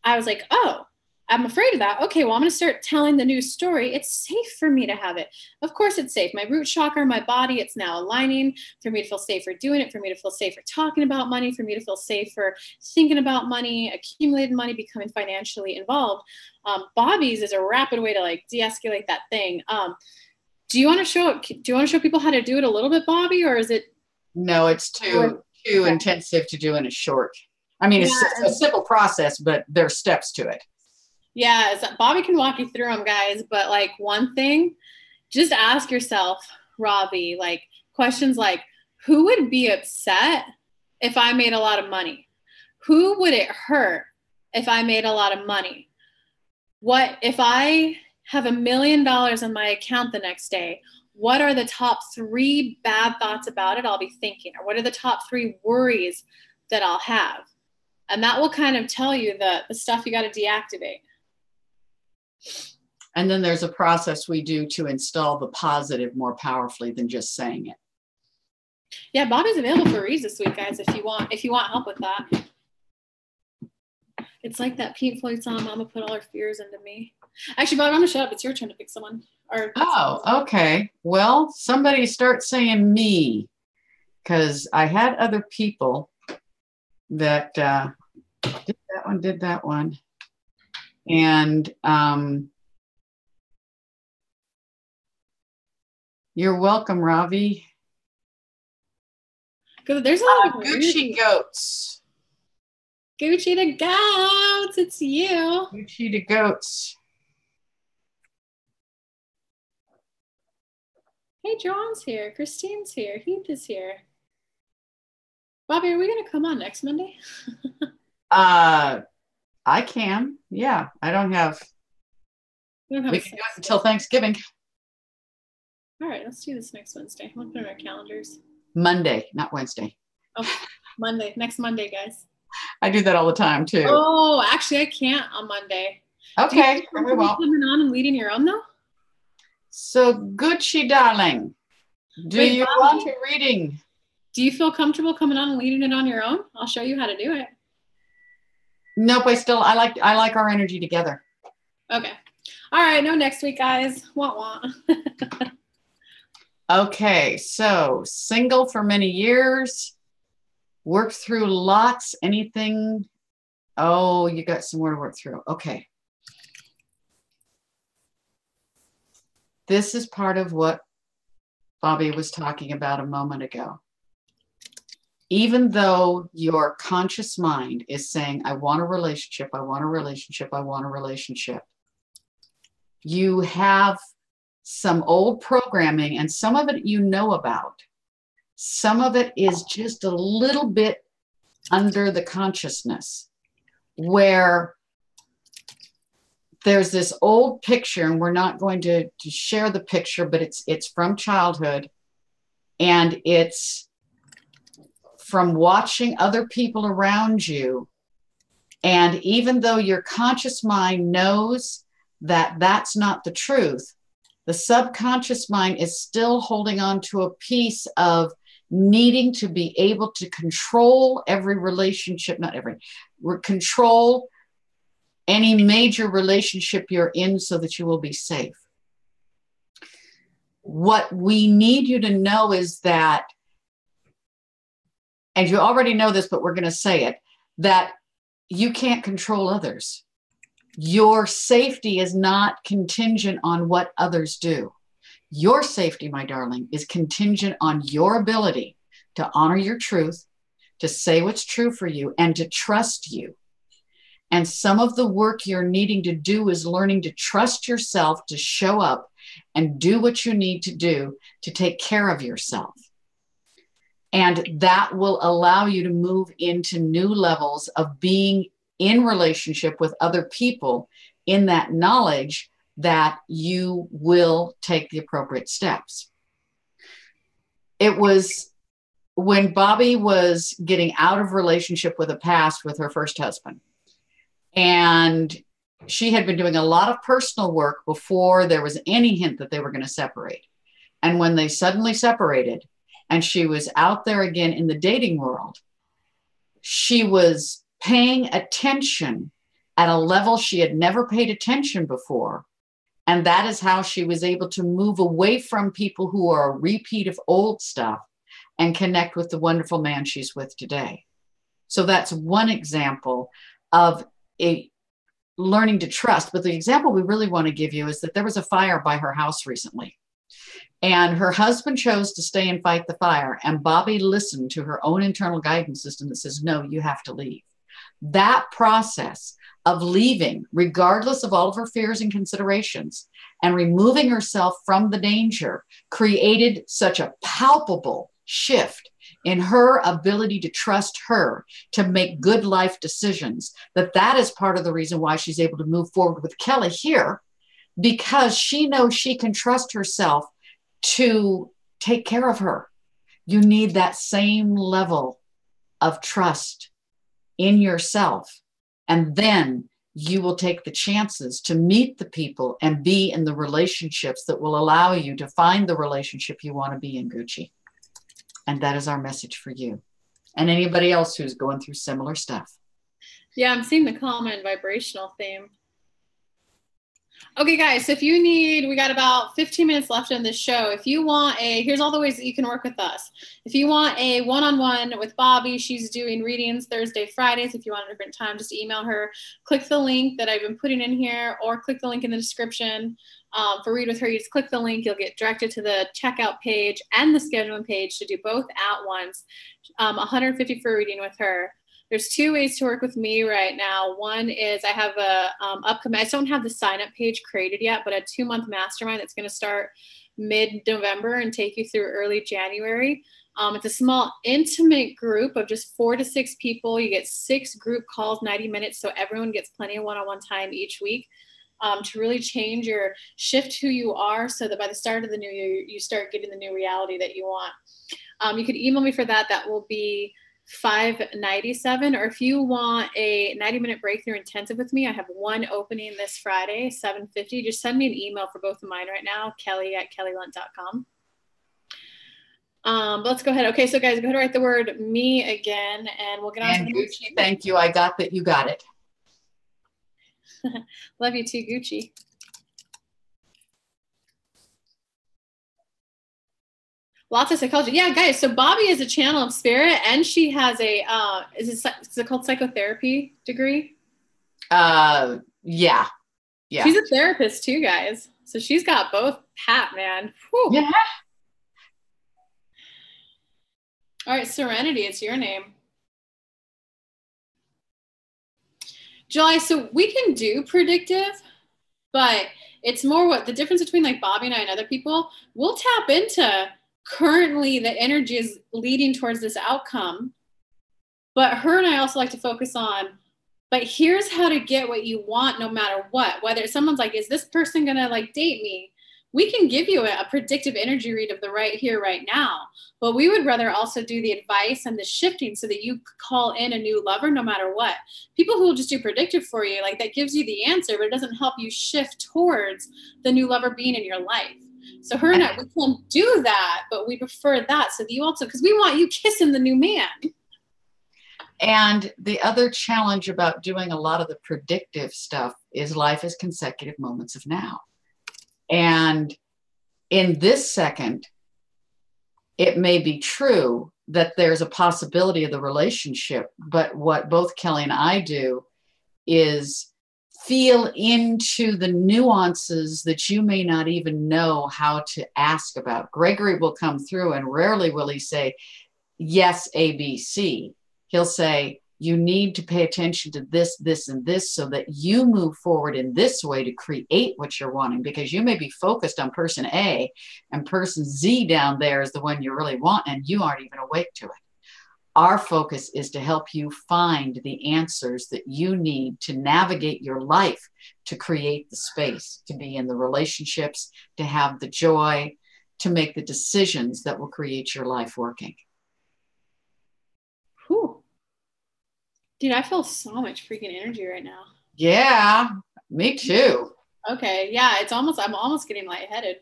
I was like, oh, I'm afraid of that. Okay, well, I'm going to start telling the new story. It's safe for me to have it. Of course it's safe. My root chakra, my body, it's now aligning for me to feel safer doing it, for me to feel safer talking about money, for me to feel safer thinking about money, accumulating money, becoming financially involved. Bobbie's is a rapid way to like de-escalate that thing. Do you want to show people how to do it a little bit, Bobbie, or is it? No, it's too intensive to do in a short. I mean, it's a simple process, but there's steps to it. Yeah, Bobbie can walk you through them, guys. But like one thing, just ask yourself, Robbie, like questions like, who would be upset if I made a lot of money? Who would it hurt if I made a lot of money? What if I have $1 million in my account the next day? What are the top 3 bad thoughts about it I'll be thinking? Or what are the top 3 worries that I'll have? And that will kind of tell you the stuff you got to deactivate. And then there's a process we do to install the positive more powerfully than just saying it. Yeah, Bobbie's available for reads this week, guys, if you want help with that. It's like that Pink Floyd song, Mama Put All Her Fears Into Me. Actually, Bobbie, I'm gonna shut up. It's your turn to pick someone. Okay. Well, somebody start saying me, because I had other people that did that one. And you're welcome, Ravi. There's a lot of Gucci goats. Gucci to goats, it's you. Gucci to goats. Hey, John's here. Christine's here. Heath is here. Bobbie, are we gonna come on next Monday? I can. Yeah, I don't have. We can do it until Thanksgiving. All right, let's do this next Wednesday. We'll put it on our calendars. Monday, not Wednesday. Oh, Monday. Next Monday, guys. I do that all the time too. Oh, actually, I can't on Monday. Okay, we will. Coming on and leading your own though. So, Gucci, darling, do you want a reading? Do you feel comfortable coming on and leading it on your own? I'll show you how to do it. Nope, I like our energy together. Okay. All right, no next week, guys. Wah. Okay, so single for many years, worked through lots, anything. Oh, you got some more to work through. Okay. This is part of what Bobbie was talking about a moment ago. Even though your conscious mind is saying, I want a relationship, I want a relationship, I want a relationship, you have some old programming, and some of it you know about. Some of it is just a little bit under the consciousness, where there's this old picture, and we're not going to share the picture, but it's from childhood, and it's from watching other people around you. And even though your conscious mind knows that that's not the truth, the subconscious mind is still holding on to a piece of needing to be able to control every relationship, not every, control any major relationship you're in so that you will be safe. What we need you to know is that, and you already know this, but we're going to say it, that you can't control others. Your safety is not contingent on what others do. Your safety, my darling, is contingent on your ability to honor your truth, to say what's true for you, and to trust you. And some of the work you're needing to do is learning to trust yourself, to show up and do what you need to do to take care of yourself. And that will allow you to move into new levels of being in relationship with other people, in that knowledge that you will take the appropriate steps. It was when Bobbie was getting out of relationship with a past with her first husband. And she had been doing a lot of personal work before there was any hint that they were going to separate. And when they suddenly separated and she was out there again in the dating world, she was paying attention at a level she had never paid attention before. And that is how she was able to move away from people who are a repeat of old stuff and connect with the wonderful man she's with today. So that's one example of a learning to trust. But the example we really want to give you is that there was a fire by her house recently. And her husband chose to stay and fight the fire. And Bobbie listened to her own internal guidance system that says, no, you have to leave. That process of leaving, regardless of all of her fears and considerations, and removing herself from the danger, created such a palpable shift in her ability to trust her, to make good life decisions, that is part of the reason why she's able to move forward with Kelly here, because she knows she can trust herself to take care of her. You need that same level of trust in yourself. And then you will take the chances to meet the people and be in the relationships that will allow you to find the relationship you want to be in, Gucci. And that is our message for you and anybody else who's going through similar stuff. Yeah, I'm seeing the common vibrational theme. Okay, guys, so if you need, we got about 15 minutes left in this show. If you want here's all the ways that you can work with us. If you want a one-on-one with Bobbie, she's doing readings Thursday, Fridays. If you want a different time, just email her. Click the link that I've been putting in here, or click the link in the description. For Read With Her, you just click the link. You'll get directed to the checkout page and the scheduling page to do both at once. $150 for a reading with her. There's two ways to work with me right now. One is I have a upcoming, I don't have the sign up page created yet, but a 2-month mastermind that's going to start mid-November and take you through early January. It's a small, intimate group of just 4 to 6 people. You get 6 group calls, 90 minutes, so everyone gets plenty of one-on-one time each week to really change your shift who you are, so that by the start of the new year, you start getting the new reality that you want. You could email me for that. That will be $597, or if you want a 90-minute breakthrough intensive with me, I have one opening this Friday, $750. Just send me an email for both of mine right now, kelly@kellylunt.com. But let's go ahead. Okay, so guys, go ahead and write the word me again, and we'll get on to the next. Gucci, thank you. I got that. You got it. Love you too, Gucci. Lots of psychology. Yeah, guys. So Bobbie is a channel of spirit, and she has a is it called psychotherapy degree? Yeah. She's a therapist too, guys. So she's got both pat, man. Whew. Yeah. All right, Serenity. It's your name. July. So we can do predictive, but It's more what the difference between like Bobbie and I and other people, we'll tap into currently the energy is leading towards this outcome. But her and I also like to focus on, but here's how to get what you want no matter what. Whether someone's like, is this person going to like date me? We can give you a predictive energy read of the right here, right now. But we would rather also do the advice and the shifting so that you call in a new lover no matter what. People who will just do predictive for you, like that gives you the answer, but it doesn't help you shift towards the new lover being in your life. So her and I, we can do that, but we prefer that. So that you also, because we want you kissing the new man. And the other challenge about doing a lot of the predictive stuff is life is consecutive moments of now. And in this second, it may be true that there's a possibility of the relationship, but what both Kelly and I do is feel into the nuances that you may not even know how to ask about. Gregory will come through and rarely will he say, yes, A, B, C. He'll say, you need to pay attention to this, this, and this so that you move forward in this way to create what you're wanting, because you may be focused on person A and person Z down there is the one you really want and you aren't even awake to it. Our focus is to help you find the answers that you need to navigate your life, to create the space, to be in the relationships, to have the joy, to make the decisions that will create your life working. Whew. Dude, I feel so much freaking energy right now. Yeah, me too. Okay, yeah, I'm almost getting lightheaded.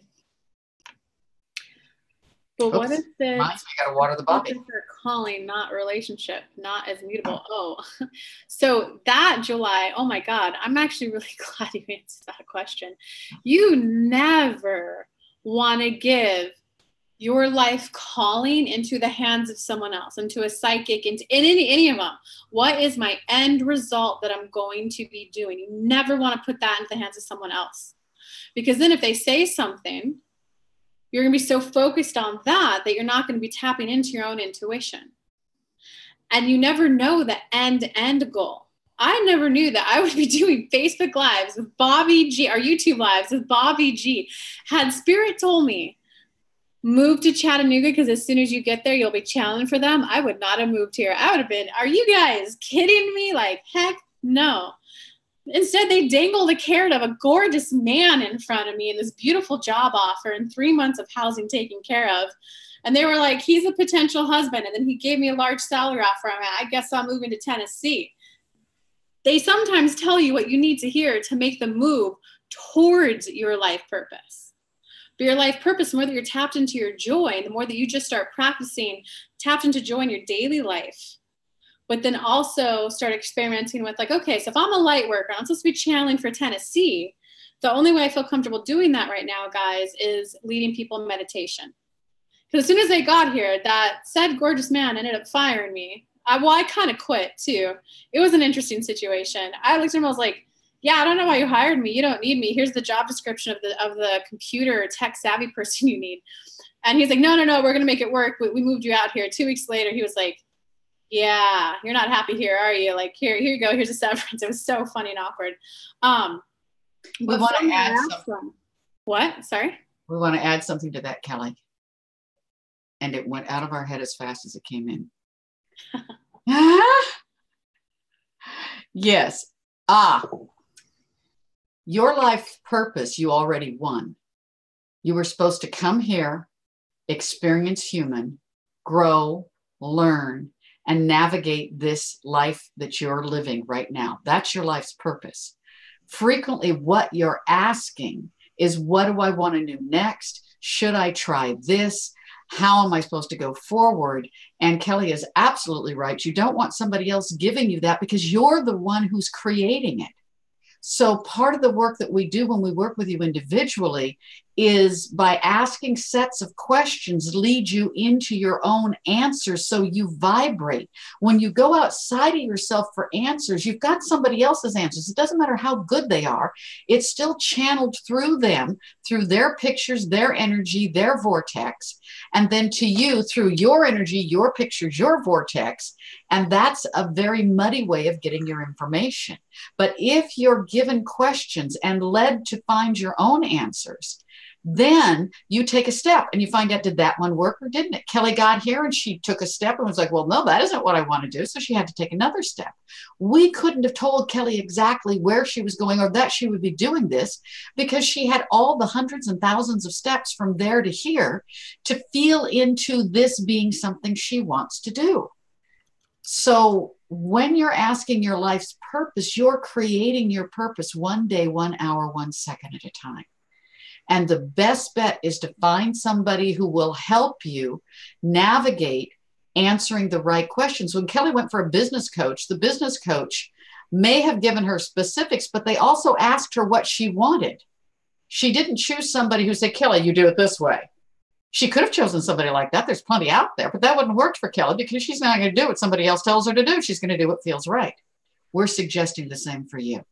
But what if I gotta water the Bobbie. Calling, not relationship, not as mutable. Oh, so that July, oh my God, I'm actually really glad you answered that question. You never want to give your life calling into the hands of someone else, into a psychic, into any of them. What is my end result that I'm going to be doing? You never want to put that into the hands of someone else. Because then if they say something, you're going to be so focused on that you're not going to be tapping into your own intuition. And you never know the end goal. I never knew that I would be doing Facebook Lives with Bobbie G, or YouTube Lives with Bobbie G. Had Spirit told me, move to Chattanooga because as soon as you get there, you'll be channeling for them, I would not have moved here. I would have been, are you guys kidding me? Like, heck no. Instead, they dangled a carrot of a gorgeous man in front of me and this beautiful job offer and 3 months of housing taken care of. And they were like, he's a potential husband. And then he gave me a large salary offer. I guess I'm moving to Tennessee. They sometimes tell you what you need to hear to make the move towards your life purpose. But your life purpose, the more that you're tapped into your joy, the more that you just start practicing, tapped into joy in your daily life. But then also start experimenting with like, okay, so if I'm a light worker, I'm supposed to be channeling for Tennessee. The only way I feel comfortable doing that right now, guys, is leading people in meditation. Because as soon as I got here, that said gorgeous man ended up firing me. I kind of quit too. It was an interesting situation. I looked at him, I was like, yeah, I don't know why you hired me. You don't need me. Here's the job description of the computer tech savvy person you need. And he's like, no, we're going to make it work. We moved you out here. 2 weeks later, he was like, yeah, you're not happy here, are you? Like, here you go. Here's a severance. It was so funny and awkward. We want to add something. What? Sorry? We want to add something to that, Kelly. And it went out of our head as fast as it came in. Yes. Your life purpose, you already won. You were supposed to come here, experience human, grow, learn, and navigate this life that you're living right now. That's your life's purpose. Frequently, what you're asking is, what do I want to do next? Should I try this? How am I supposed to go forward? And Kelly is absolutely right. You don't want somebody else giving you that because you're the one who's creating it. So part of the work that we do when we work with you individually is by asking sets of questions lead you into your own answers, so you vibrate. When you go outside of yourself for answers, you've got somebody else's answers. It doesn't matter how good they are. It's still channeled through them, through their pictures, their energy, their vortex, and then to you through your energy, your pictures, your vortex. And that's a very muddy way of getting your information. But if you're given questions and led to find your own answers, then you take a step and you find out, did that one work or didn't it? Kelly got here and she took a step and was like, well, no, that isn't what I want to do. So she had to take another step. We couldn't have told Kelly exactly where she was going or that she would be doing this, because she had all the hundreds and thousands of steps from there to here to feel into this being something she wants to do. So when you're asking your life's purpose, you're creating your purpose one day, 1 hour, 1 second at a time. And the best bet is to find somebody who will help you navigate answering the right questions. When Kelly went for a business coach, the business coach may have given her specifics, but they also asked her what she wanted. She didn't choose somebody who said, Kelly, you do it this way. She could have chosen somebody like that. There's plenty out there, but that wouldn't have worked for Kelly, because she's not going to do what somebody else tells her to do. She's going to do what feels right. We're suggesting the same for you.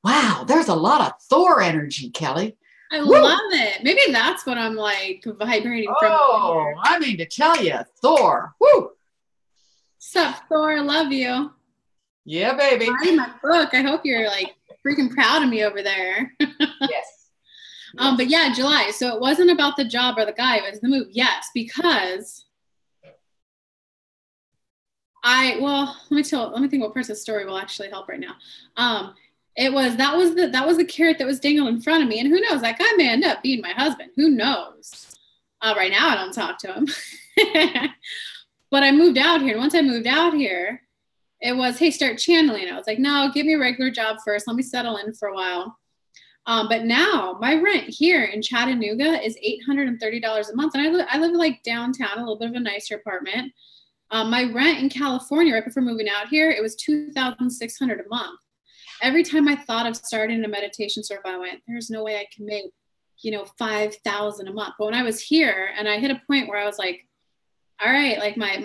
Wow, there's a lot of Thor energy, Kelly. I love it. Maybe that's what I'm like vibrating from. Oh, I mean to tell you, Thor. Woo! Sup, Thor? Love you. Yeah, baby. Buying my book. I hope you're like freaking proud of me over there. Yes. But yeah, July. So it wasn't about the job or the guy. It was the move. Yes, because let me think what person's story will actually help right now. That was the carrot that was dangled in front of me, and who knows, that guy may end up being my husband. Who knows? Right now I don't talk to him. But I moved out here, and once I moved out here, it was, hey, start channeling. I was like, no, give me a regular job first. Let me settle in for a while. But now my rent here in Chattanooga is $830 a month, and I live like downtown, a little bit of a nicer apartment. My rent in California right before moving out here, it was $2,600 a month. Every time I thought of starting a meditation circle, I went, there's no way I can make, $5,000 a month. But when I was here and I hit a point where I was like, all right, like my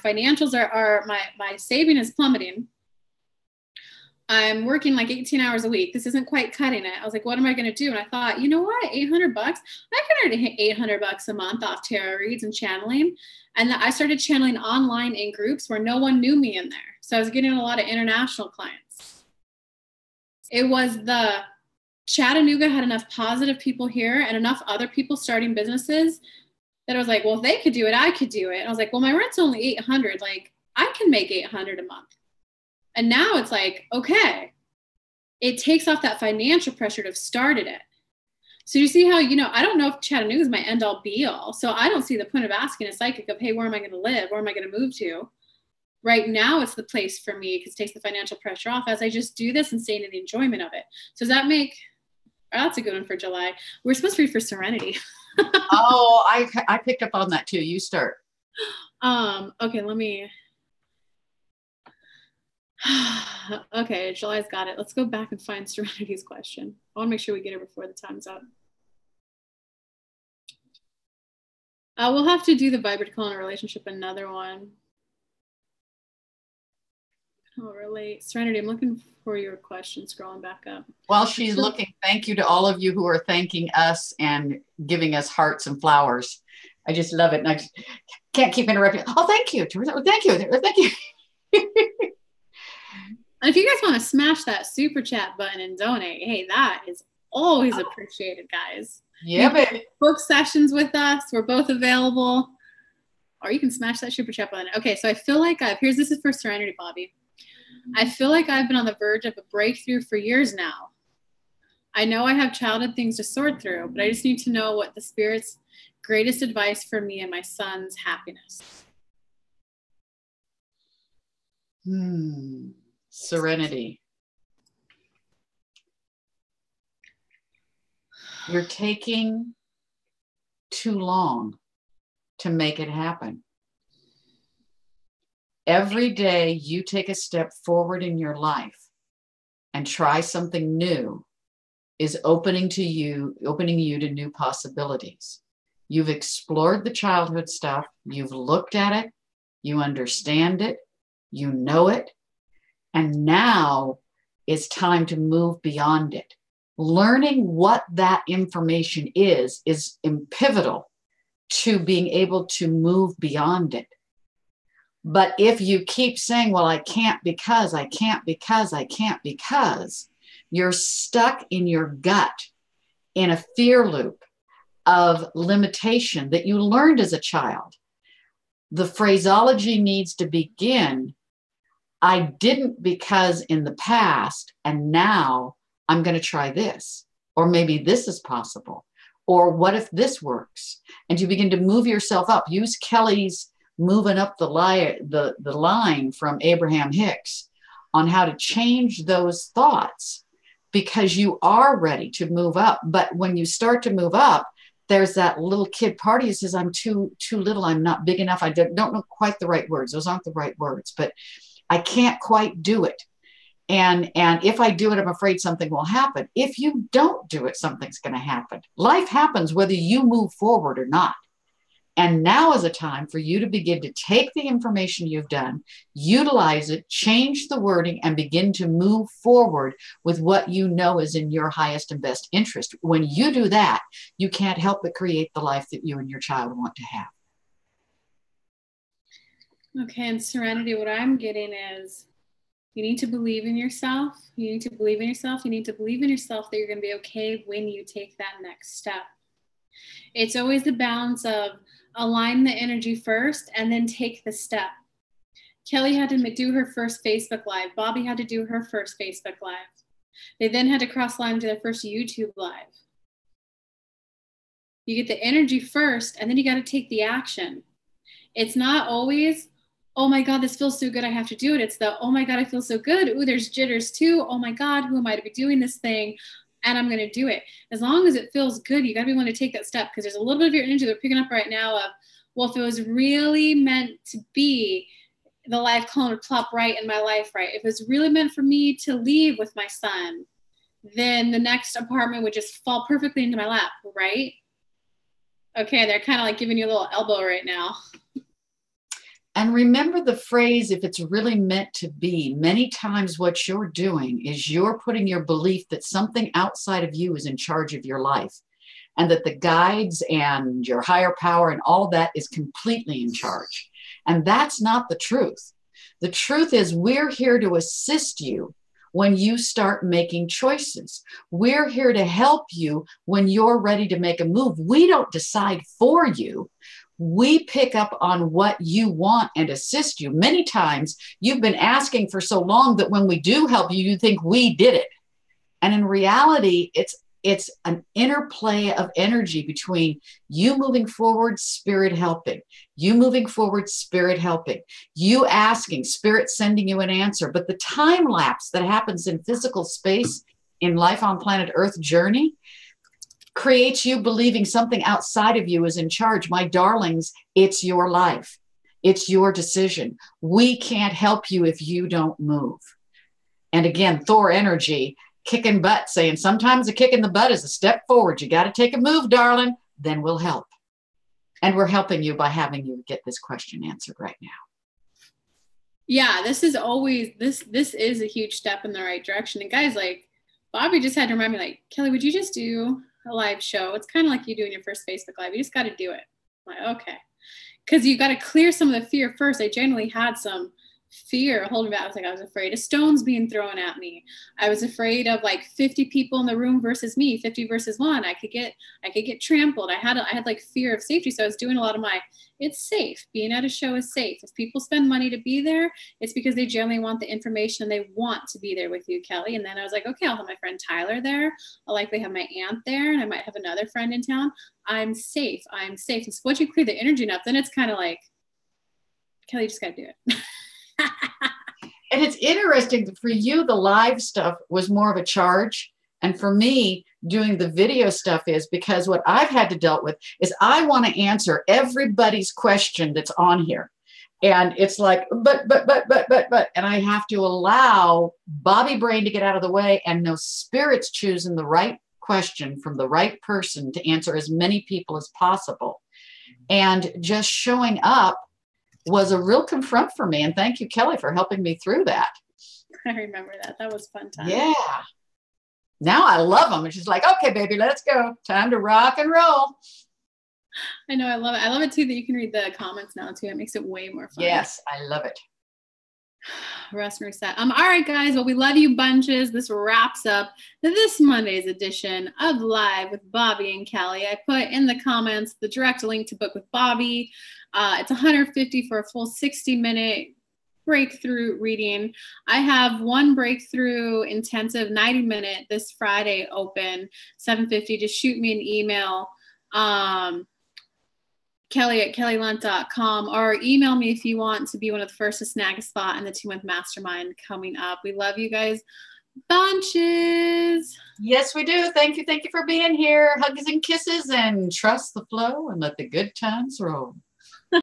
financials are my saving is plummeting. I'm working like 18 hours a week. This isn't quite cutting it. I was like, what am I going to do? And I thought, you know what? $800. I can already hit $800 a month off tarot reads and channeling. And I started channeling online in groups where no one knew me in there. So I was getting a lot of international clients. It was the Chattanooga had enough positive people here and enough other people starting businesses that I was like, well, if they could do it, I could do it. And I was like, well, my rent's only $800. Like, I can make $800 a month. And now it's like, okay, it takes off that financial pressure to have started it. So you see how, I don't know if Chattanooga is my end all be all. So I don't see the point of asking a psychic of, hey, where am I going to live? Where am I going to move to? Right now it's the place for me because it takes the financial pressure off as I just do this and stay in the enjoyment of it. So does that make, that's a good one for July. We're supposed to read for Serenity. Oh, I picked up on that too. You start. Okay, let me. Okay, July's got it. Let's go back and find Serenity's question. I want to make sure we get it before the time's up. We'll have to do the vibrator in a relationship, another one. I'll relate. Serenity, I'm looking for your question, scrolling back up. While she's looking, thank you to all of you who are thanking us and giving us hearts and flowers. I just love it. And I can't keep interrupting. Oh, thank you. Thank you. Thank you. And if you guys want to smash that super chat button and donate, hey, that is always appreciated, guys. Yeah, baby. Book sessions with us. We're both available. Or you can smash that super chat button. Okay, so I feel like this is for Serenity, Bobbie. I feel like I've been on the verge of a breakthrough for years now. I know I have childhood things to sort through, but I just need to know what the Spirit's greatest advice for me and my son's happiness. Serenity. You're taking too long to make it happen. Every day you take a step forward in your life and try something new, is opening you to new possibilities. You've explored the childhood stuff. You've looked at it. You understand it. You know it. And now it's time to move beyond it. Learning what that information is pivotal to being able to move beyond it. But if you keep saying, well, I can't because, you're stuck in your gut in a fear loop of limitation that you learned as a child. The phraseology needs to begin, I didn't because in the past, and now I'm going to try this, or maybe this is possible, or what if this works? And you begin to move yourself up. Use Kelly's moving up the line from Abraham Hicks on how to change those thoughts, because you are ready to move up. But when you start to move up, there's that little kid party who says, I'm too little, I'm not big enough, I don't know quite the right words. Those aren't the right words, but I can't quite do it. And if I do it, I'm afraid something will happen. If you don't do it, something's going to happen. Life happens whether you move forward or not. And now is a time for you to begin to take the information you've done, utilize it, change the wording, and begin to move forward with what you know is in your highest and best interest. When you do that, you can't help but create the life that you and your child want to have. Okay, and Serenity, what I'm getting is you need to believe in yourself. You need to believe in yourself. You need to believe in yourself that you're going to be okay when you take that next step. It's always the balance of align the energy first and then take the step. Kelly had to do her first Facebook Live. Bobbie had to do her first Facebook Live. They then had to cross line to their first YouTube Live. You get the energy first, and then you got to take the action. It's not always, oh my God, this feels so good, I have to do it. It's the, oh my God, I feel so good. Ooh, there's jitters too. Oh my God, who am I to be doing this thing? And I'm going to do it. As long as it feels good, you got to be willing to take that step, because there's a little bit of your energy they're picking up right now of, well, if it was really meant to be, the life clone would plop right in my life, right? If it was really meant for me to leave with my son, then the next apartment would just fall perfectly into my lap, right? Okay, they're kind of like giving you a little elbow right now. And remember the phrase, if it's really meant to be. Many times what you're doing is you're putting your belief that something outside of you is in charge of your life, and that the guides and your higher power and all that is completely in charge. And that's not the truth. The truth is we're here to assist you when you start making choices. We're here to help you when you're ready to make a move. We don't decide for you. We pick up on what you want and assist you. Many times you've been asking for so long that when we do help you, you think we did it. And in reality, it's an interplay of energy between you moving forward, spirit helping, you moving forward, spirit helping, you asking, spirit sending you an answer. But the time lapse that happens in physical space in life on planet Earth journey creates you believing something outside of you is in charge. My darlings, it's your life. It's your decision. We can't help you if you don't move. And again, Thor energy, kicking butt, saying sometimes a kick in the butt is a step forward. You got to take a move, darling. Then we'll help. And we're helping you by having you get this question answered right now. Yeah, this is always, this is a huge step in the right direction. And guys, like Bobbie just had to remind me, like, Kelly, would you just do a live show? It's kind of like you doing your first Facebook Live. You just got to do it. I'm like, okay. Because you got to clear some of the fear first. I generally had some fear holding me back. I was afraid of stones being thrown at me. I was afraid of like 50 people in the room versus me, 50 versus 1. I could get trampled. I had like fear of safety. So I was doing a lot of it's safe. Being at a show is safe. If people spend money to be there, it's because they generally want the information and they want to be there with you, Kelly. And then I was like, okay, I'll have my friend Tyler there. I'll likely have my aunt there, and I might have another friend in town. I'm safe. And so once you clear the energy enough, then it's kind of like, Kelly, you just got to do it. And it's interesting that for you, the live stuff was more of a charge. And for me, doing the video stuff is because what I've had to deal with is I want to answer everybody's question that's on here. And it's like, but, and I have to allow Bobbie brain to get out of the way and know spirit's choosing the right question from the right person to answer as many people as possible. And just showing up was a real confront for me. And thank you, Kelly, for helping me through that. I remember that. That was a fun time. Yeah. Now I love them. It's just like, okay, baby, let's go. Time to rock and roll. I know. I love it. I love it too that you can read the comments now too. It makes it way more fun. Yes, I love it. Rest and reset. All right, guys. Well, we love you bunches. This wraps up this Monday's edition of Live with Bobbie and Kelly. I put in the comments the direct link to book with Bobbie. It's $150 for a full 60-minute breakthrough reading. I have one breakthrough intensive 90-minute this Friday open, $750. Just shoot me an email. Kelly@kellylunt.com, or email me if you want to be one of the first to snag a spot in the 2-month mastermind coming up. We love you guys bunches. Yes, we do. Thank you. Thank you for being here. Hugs and kisses, and trust the flow and let the good times roll.